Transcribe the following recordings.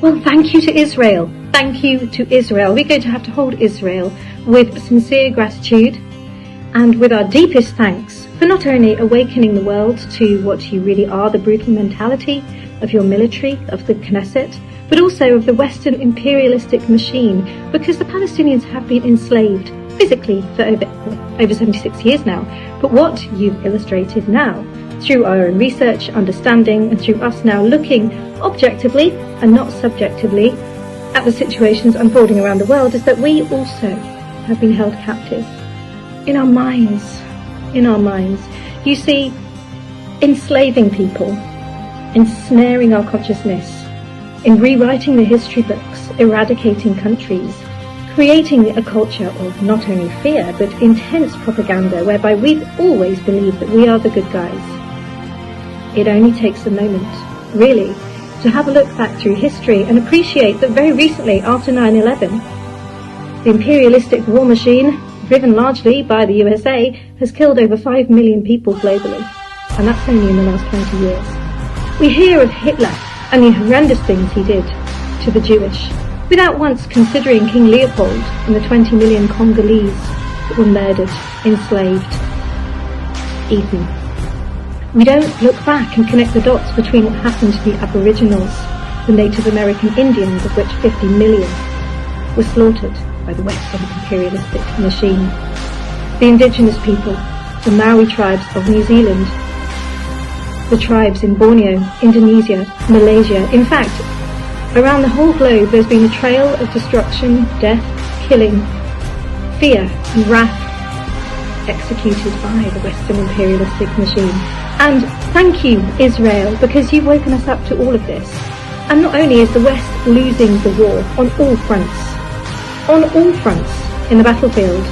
Well, thank you to Israel. Thank you to Israel. We're going to have to hold Israel with sincere gratitude and with our deepest thanks for not only awakening the world to what you really are, the brutal mentality of your military, of the Knesset, but also of the Western imperialistic machine, because the Palestinians have been enslaved physically for over 76 years now. But what you've illustrated now, through our own research, understanding, and through us now looking objectively and not subjectively at the situations unfolding around the world, is that we also have been held captive in our minds. In our minds. You see, enslaving people, ensnaring our consciousness, in rewriting the history books, eradicating countries, creating a culture of not only fear but intense propaganda, whereby we've always believed that we are the good guys. It only takes a moment, really, to have a look back through history and appreciate that very recently, after 9/11, the imperialistic war machine, driven largely by the USA, has killed over 5 million people globally, and that's only in the last 20 years. We hear of Hitler and the horrendous things he did to the Jewish, without once considering King Leopold and the 20 million Congolese that were murdered, enslaved, eaten. We don't look back and connect the dots between what happened to the Aboriginals, the Native American Indians, of which 50 million were slaughtered by the Western imperialistic machine, the indigenous people, the Maori tribes of New Zealand, the tribes in Borneo, Indonesia, Malaysia. In fact, around the whole globe there's been a trail of destruction, death, killing, fear and wrath executed by the Western imperialistic machine. And thank you, Israel, because you've woken us up to all of this. And not only is the West losing the war on all fronts in the battlefield,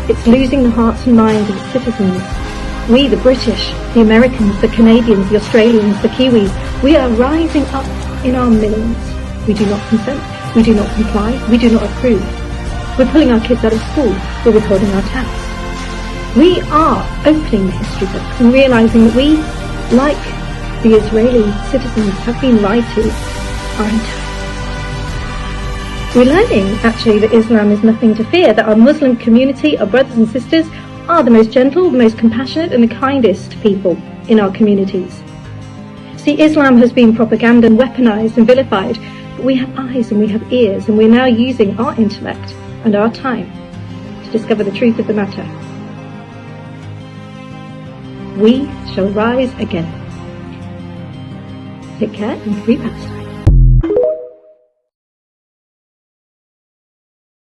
it's losing the hearts and minds of its citizens. We, the British, the Americans, the Canadians, the Australians, the Kiwis, we are rising up in our millions. We do not consent, we do not comply, we do not approve. We're pulling our kids out of school, we're withholding our tax. We are opening the history books and realising that we, like the Israeli citizens, have been lied to our entire lives. We're learning, actually, that Islam is nothing to fear, that our Muslim community, our brothers and sisters, are the most gentle, the most compassionate and the kindest people in our communities. See, Islam has been propaganda and weaponized and vilified, but we have eyes and we have ears, and we're now using our intellect and our time to discover the truth of the matter. We shall rise again. Take care and free pass.